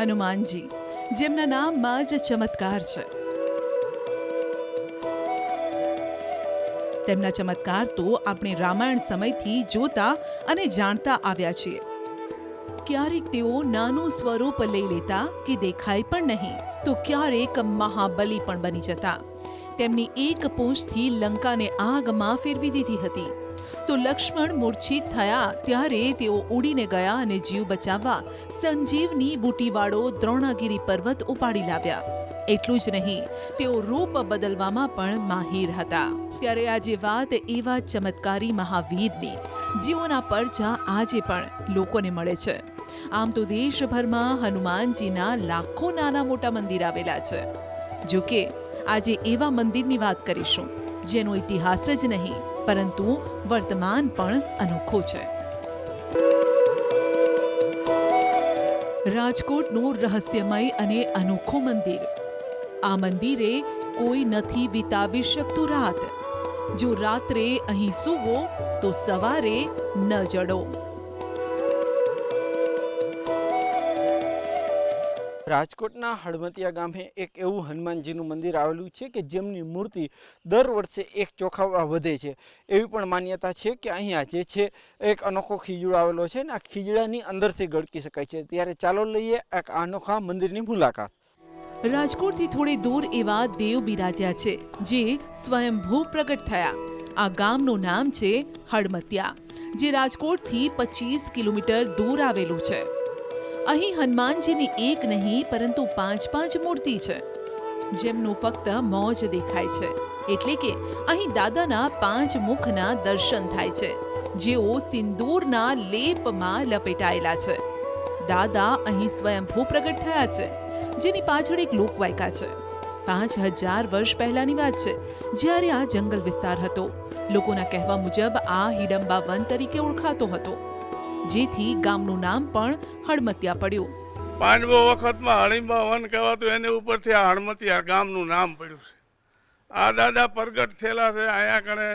હનુમાનજી, જેમના નામમાં જ ચમત્કાર છે. તેમના ચમત્કાર તો આપણે રામાયણ સમયથી જોતા અને જાણતા આવ્યા છીએ. ક્યારેક તેઓ નાનું સ્વરૂપ લઈ લેતા કે દેખાય પણ નહીં, તો ક્યારેક મહાબલી પણ બની જતા. તેમની એક પૂંછથી લંકાને આગમાં ફેરવી દીધી હતી. તો લક્ષ્મણ મૂર્છિત થયા ત્યારે તેઓ ઉડીને ગયા અને જીવ બચાવવા સંજીવની બુટીવાળો દ્રોણાગિરી પર્વત ઉપાડી લાવ્યા. એટલું જ નહીં, તેઓ રૂપ બદલવામાં પણ માહિર હતા. ત્યારે આજે વાત એવા ચમત્કારી મહાવીરની, જેઓના પરચા આજે પણ લોકોને મળે છે. આમ તો દેશભરમાં હનુમાનજીના લાખો નાના મોટા મંદિર આવેલા છે. જો કે આજે એવા મંદિરની વાત કરીશું જેનો ઇતિહાસ જ નહીં, પરંતુ વર્તમાન પણ અનોખો છે. રાજકોટનું રહસ્યમય અને અનોખું મંદિર. આ મંદિરે કોઈ નથી વિતાવી શકતું રાત. જો રાત્રે અહીં સૂવો તો સવારે ન જડો. રાજકોટના હળમતિયા ગામે એક એવું હનુમાનજીનું મંદિર આવેલું છે કે જેમની મૂર્તિ દર વર્ષે એક ચોખાવા વધે છે. એવી પણ માન્યતા છે કે અહીંયા જે છે એક અનોખો ખીજડો આવેલો છે ને આ ખીજડાની અંદરથી ગળકી શકાય છે. ત્યારે ચાલો લઈએ એક અનોખા મંદિરની મુલાકાત. રાજકોટથી થોડે દૂર એવા દેવ બિરાજ્યા છે જે સ્વયંભૂ પ્રગટ થયા. આ ગામનું નામ છે હળમતિયા, જે રાજકોટથી 25 કિલોમીટર દૂર આવેલું છે. અહીં હનુમાનજીની એક નહીં પરંતુ 5 મૂર્તિ છે, જેમનું ફક્ત મોં જ દેખાય છે. એટલે કે અહીં દાદાના 5 મુખના દર્શન થાય છે, જેઓ સિંદૂરના લેપમાં લપેટાયેલા છે. દાદા અહીં સ્વયંભૂ પ્રગટ થયા છે, જેની પાછળ એક લોકવાયકા છે. 5000 વર્ષ પહેલાની વાત છે, જ્યારે આ જંગલ વિસ્તાર હતો. લોકોના કહેવા મુજબ આ હિડમ્બા વન તરીકે ઓળખાતો હતો, જેથી ગામનું નામ પણ હળમતિયા પડ્યું. પાંડવો વખતમાં હળિંબા વન કહેવાતું, એની ઉપરથી આ હળમતિયા ગામનું નામ પડ્યું છે. આ દાદા પ્રગટ થયેલા છે. અહીંયા કણે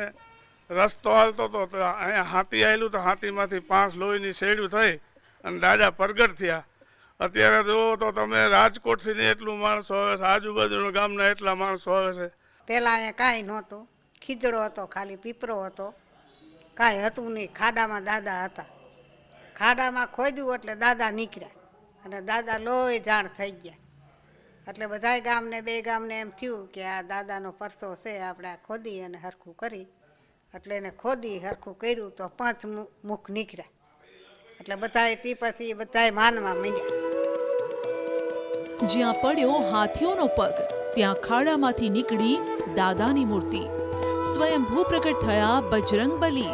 રસ્તો હાલતો હતો તો અહીંયા હાથી આવેલું, તો હાથીમાંથી 5 લોહીની શેડ્યું થઈ અને દાદા પ્રગટ થયા. અત્યારે જુઓ તો તમે રાજકોટથી એટલું માણસો આવે છે, આજુબાજુના ગામના એટલા માણસો આવે છે. પહેલાં અહીંયા કાંઈ નહોતું, ખીજડો હતો, ખાલી પીપરો હતો, કાંઈ હતું નહીં. ખાડામાં દાદા હતા. ખાડામાં ખોદ્યું એટલે દાદા નીકળ્યા અને દાદા લોહી જાણ થઈ ગયા. એટલે બધાય ગામને 2 ગામને એમ થયું કે આ દાદાનો પરસો છે, આપણે આ ખોદી અને હરખું કરી. એટલે એને ખોદી હરખું કર્યું તો 5 મુખ નીકળ્યા. એટલે બધાએ તે પછી બધાએ માનવા માંડ્યા. જ્યાં પડ્યો હાથીઓનો પગ, ત્યાં ખાડામાંથી નીકળી દાદાની મૂર્તિ. સ્વયંભૂ પ્રગટ થયા બજરંગબલી,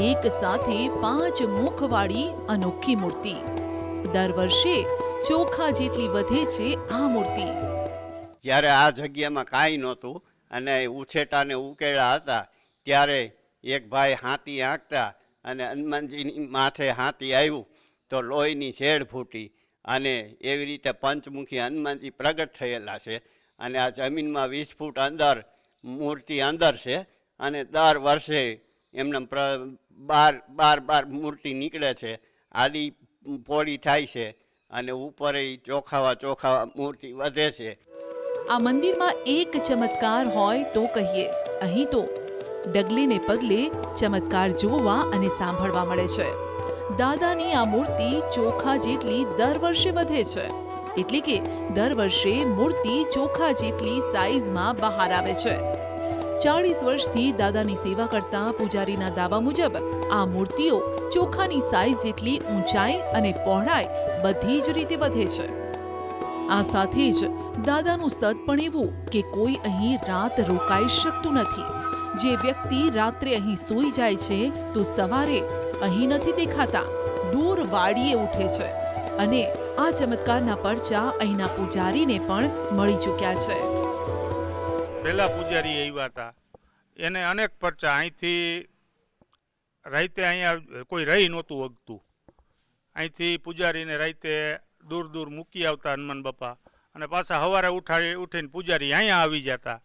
એક સાથે 5 મુખવાળી અનોખી મૂર્તિ. દર વર્ષે ચોખા જેટલી વધે છે આ મૂર્તિ. જ્યારે આ જગ્યામાં કાંઈ નહોતું અને ઉછેટાને ઉકેળા હતા, ત્યારે એક ભાઈ હાથી આંકતા અને હનુમાનજીની માથે હાથી આવ્યું તો લોહીની શેડ ફૂટી અને એવી રીતે પંચમુખી હનુમાનજી પ્રગટ થયેલા છે. અને આ જમીનમાં 20 ફૂટ અંદર મૂર્તિ અંદર છે અને દર વર્ષે એમને 12 મૂર્તિ નીકળે છે. આડી પોળી થાય છે અને ઉપર ચોખાવા મૂર્તિ વધે છે. આ મંદિરમાં એક ચમત્કાર હોય તો કહીએ, અહીં તો ડગલે ને પગલે ચમત્કાર જોવા અને સાંભળવા મળે છે. દાદાની આ મૂર્તિ ચોખા જેટલી દર વર્ષે વધે છે. એટલે કે દર વર્ષે મૂર્તિ ચોખા જેટલી સાઈઝમાં બહાર આવે છે. 40 વર્ષથી દાદાની સેવા કરતા પૂજારીના દાવા મુજબ આ મૂર્તિઓ ચોખાની સાઈઝ જેટલી ઊંચાઈ અને પહોળાઈ બધી જ રીતે વધે છે. આ સાથે જ દાદાનું સદ પણ એવું કે કોઈ અહીં રાત રોકાઈ શકતું નથી. જે વ્યક્તિ રાત્રે અહીં સૂઈ જાય છે તો સવારે અહીં નથી દેખાતા, દૂર વાડીએ ઉઠે છે. અને આ ચમત્કારના પરચા અહીંના પૂજારીને પણ મળી ચૂક્યા છે. પહેલા પૂજારી આવ્યા હતા, એને અનેક પરચા. અહીંથી રાતે અહીંયા કોઈ રહી નહોતું વગતું. અહીંથી પૂજારીને રાતે દૂર મૂકી આવતા હનુમાન બાપા, અને પાછા સવારે ઉઠીને પૂજારી અહીંયા આવી જતા.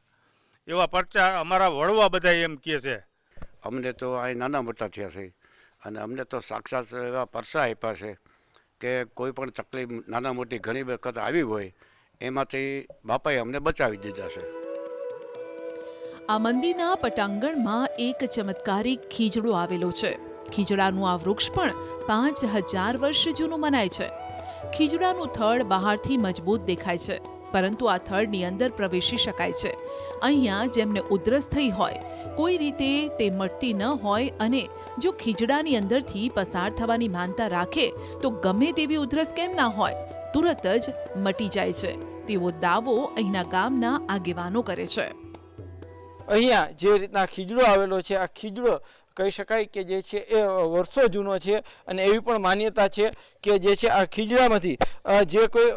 એવા પરચા અમારા વડવા બધા એમ કહે છે. અમને તો અહીં નાના મોટા થયા છે અને અમને તો સાક્ષાત એવા પરસા આપ્યા છે કે કોઈ પણ તકલીફ નાના મોટી ઘણી વખત આવી હોય એમાંથી બાપાએ અમને બચાવી દીધા છે. આ મંદિરના પટાંગણમાં એક ચમત્કારિક ખીજડો આવેલો છે. ખીજડાનું આ વૃક્ષ પણ 5000 વર્ષ જૂનું મનાય છે. ખીજડાનું થડ બહારથી મજબૂત દેખાય છે, પરંતુ આ થડની અંદર પ્રવેશી શકાય છે. અહીંયા જેમને ઉધરસ થઈ હોય, કોઈ રીતે તે મટતી ન હોય અને જો ખીજડાની અંદરથી પસાર થવાની માનતા રાખે તો ગમે તેવી ઉધરસ કેમ ના હોય, તુરત જ મટી જાય છે તેવો દાવો અહીંના ગામના આગેવાનો કરે છે. અહીંયા જે રીતના ખીજડો આવેલો છે, આ ખીજડો કહી શકાય કે જે છે એ વર્ષો જૂનો છે અને એવી પણ માન્યતા છે કે જે છે આ ખીજડામાંથી જે કોઈ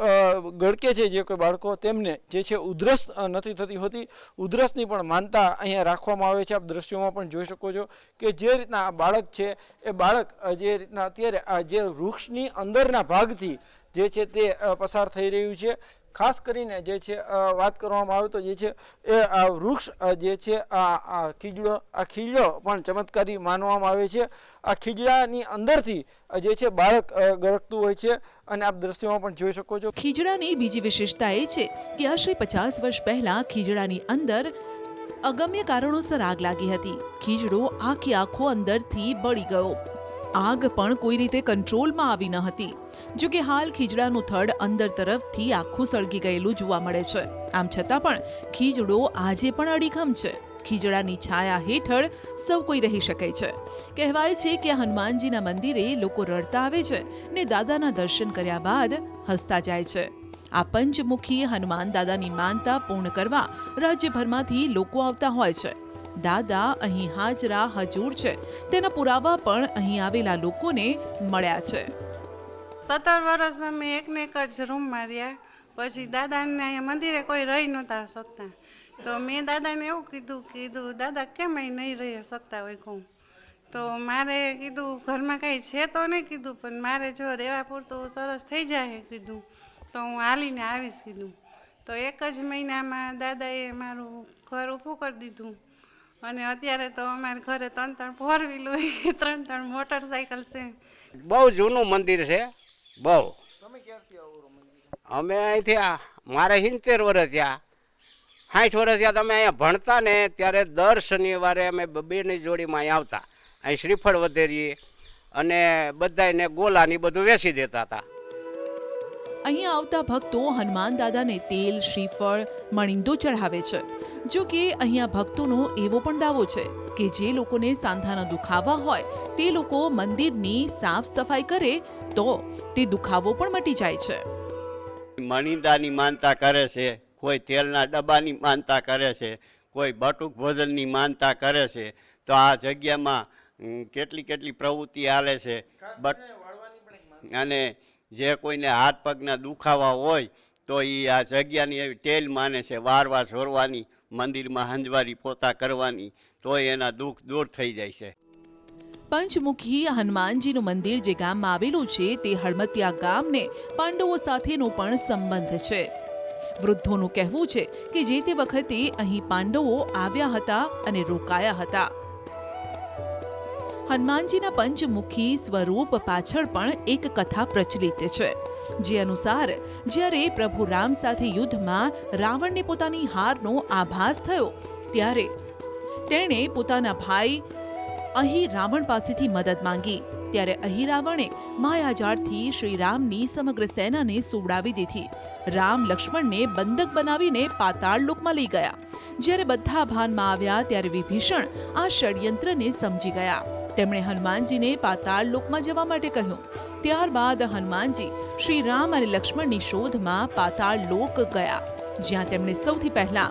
ગળકે છે, જે કોઈ બાળકો, તેમને જે છે ઉધરસ નથી થતી હોતી. ઉધરસની પણ માનતા અહીંયા રાખવામાં આવે છે. આપ દ્રશ્યોમાં પણ જોઈ શકો છો કે જે રીતના આ બાળક છે એ બાળક જે રીતના અત્યારે આ જે વૃક્ષની અંદરના ભાગથી જે છે તે પસાર થઈ રહ્યું છે. ખાસ કરીને જે છે વાત કરવામાં આવે તો જે છે એ આ વૃક્ષ જે છે આ ખીજડો પણ ચમત્કારી માનવામાં આવે છે. આ ખીજડાની અંદરથી જે છે બાળક ગરકતું હોય છે અને આપ દ્રશ્યોમાં પણ જોઈ શકો છો. ખીજડાની બીજી વિશેષતા એ છે કે આશરે 50 વર્ષ પહેલા ખીજડાની અંદર અગમ્ય કારણોસર આગ લાગી હતી. ખીજડો આખો અંદરથી બળી ગયો. આગ પણ કોઈ રીતે કંટ્રોલમાં આવી ન હતી. જો કે હાલ ખીજડાનું થડ અંદર તરફથી આખું સળગી ગયેલું જોવા મળે છે. આમ છતાં પણ ખીજડો આજે પણ અડીખમ છે. ખીજડાની છાયા હેઠળ સૌ કોઈ રહી શકે છે. કહેવાય છે કે હનુમાનજીના મંદિરે લોકો રડતા આવે છે ને દાદાના દર્શન કર્યા બાદ હસતા જાય છે. આ પંચમુખી હનુમાન દાદાની માનતા પૂર્ણ કરવા રાજ્યભરમાંથી લોકો આવતા હોય છે. દાદા અહીં હાજરા હજૂર છે તેના પુરાવા પણ અહીં આવેલા લોકોને મળ્યા છે. 17 વર્ષ અમે એકને એક જ રૂમમાં રહ્યા. પછી દાદાને અહીંયા મંદિરે કોઈ રહી નહોતા શકતા, તો મેં દાદાને એવું કીધું દાદા કેમ અહીં નહીં રહી શકતા હોય કહું તો મારે કીધું ઘરમાં કાંઈ છે તો નહીં કીધું, પણ મારે જો રહેવા પૂરતું સરસ થઈ જાય કીધું તો હું હાલીને આવીશ કીધું. તો એક જ મહિનામાં દાદાએ મારું ઘર ઊભું કરી દીધું અને અત્યારે તો અમારા ઘરે 3 ફોર વ્હીલ હોય, 3 મોટરસાઇકલ છે. બહુ જૂનું મંદિર છે. બહુ અમે અહીંથી મારે 70 વર્ષ થયા, 60 વર્ષ થયા. તમે અહીંયા ભણતા ને ત્યારે દર શનિવારે અમે બેની જોડીમાં અહીં આવતા. અહીં શ્રીફળ વધેરીએ અને બધાને ગોલાની બધું વેચી દેતા હતા. અહીં આવતા ભક્તો હનુમાન દાદાને તેલ, શ્રીફળ, મણિંદો ચઢાવે છે. જો કે અહીંયા ભક્તોનો એવો પણ દાવો છે કે જે લોકોને સાંધાના દુખાવા હોય તે લોકો મંદિરની સાફ સફાઈ કરે તો તે દુખાવો પણ મટી જાય છે. મણિદાની માનતા કરે છે, કોઈ તેલના ડબ્બાની માનતા કરે છે, કોઈ બટુક ભોજનની માનતા કરે છે. તો આ જગ્યામાં કેટલી પ્રવૃત્તિ હાલે છે. અને જે કોઈને હાથ પગના દુખાવા હોય તો એ આ જગ્યાની એવી ટેલ માને છે, વારવાર જોરવાની, મંદિરમાં હંજવારી પોતા કરવાની, તોય એના દુઃખ દૂર થઈ જાય છે. પંચમુખી હનુમાનજીનું મંદિર જે ગામમાં આવેલું છે તે હળમતિયા ગામને પાંડવો સાથેનો પણ સંબંધ છે. વૃદ્ધોનું કહેવું છે કે જે તે વખતે અહીં પાંડવો આવ્યા હતા અને રોકાયા હતા. હનુમાનજીના પંચમુખી સ્વરૂપ પાછળ પણ એક કથા પ્રચલિત છે, જે અનુસાર જ્યારે પ્રભુ રામ સાથે યુદ્ધમાં રાવણને પોતાની હારનો આભાસ થયો ત્યારે તેણે પોતાના ભાઈ અહીં રાવણ પાસેથી મદદ માંગી. ત્યારે અહીં રાવણે માયાજાળથી શ્રી રામની સમગ્ર સેનાને સુવડાવી દીધી. રામ લક્ષ્મણને બંધક બનાવીને પાતાળ લોકમાં લઈ ગયા. જ્યારે બધા ભાનમાં આવ્યા ત્યારે વિભીષણ આ ષડયંત્રને સમજી ગયા. તેમણે હનુમાનજીને પાતાળ લોકમાં જવા માટે કહ્યું. ત્યારબાદ હનુમાનજી શ્રી રામ અને લક્ષ્મણની શોધમાં પાતાળ લોક ગયા, જ્યાં તેમણે સૌથી પહેલા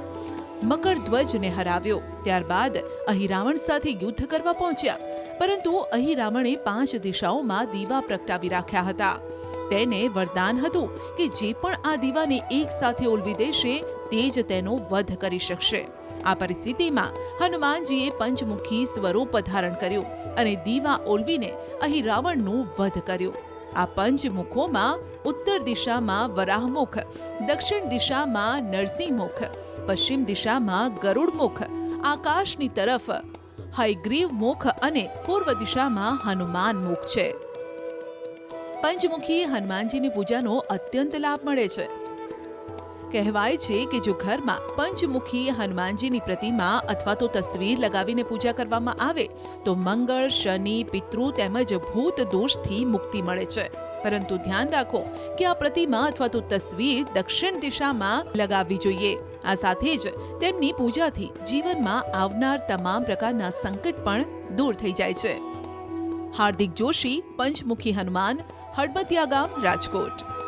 મકરધ્વજને હરાવ્યો. ત્યારબાદ અહીં રાવણ સાથે યુદ્ધ કરવા પહોંચ્યા, પરંતુ અહીં રાવણે 5 દિશાઓમાં દીવા પ્રગટાવી રાખ્યા હતા. તેને વરદાન હતું કે જે પણ આ દીવાને એક સાથે ઓલવી દેશે તે જ તેનો વધ કરી શકશે. આ પરિસ્થિતિમાં હનુમાનજીએ પંચમુખી સ્વરૂપ ધારણ કર્યું અને દીવા ઓલવીને અહીં રાવણનું વધ કર્યું. આ પંચમુખોમાં ઉત્તર દિશામાં વરાહમુખ, દક્ષિણ દિશામાં નરસિંહમુખ, પશ્ચિમ દિશામાં ગરુડમુખ, આકાશની તરફ હયગ્રીવ મુખ અને પૂર્વ દિશામાં હનુમાન મુખ છે. પંચમુખી હનુમાનજીની પૂજાનો અત્યંત લાભ મળે છે. કહેવાય છે કે જો ઘરમાં પંચમુખી હનુમાનજીની પ્રતિમા અથવા તો તસવીર લગાવીને પૂજા કરવામાં આવે તો મંગળ, શનિ, પિતૃ તેમજ ભૂત દોષથી મુક્તિ મળે છે. પરંતુ ધ્યાન રાખો કે આ પ્રતિમા અથવા તો તસવીર દક્ષિણ દિશામાં લગાવવી જોઈએ. આ સાથે જ તેમની પૂજાથી જીવનમાં આવનાર તમામ પ્રકારના સંકટ પણ દૂર થઈ જાય છે. હાર્દિક જોશી, પંચમુખી હનુમાન, હડબતિયા ગામ, રાજકોટ.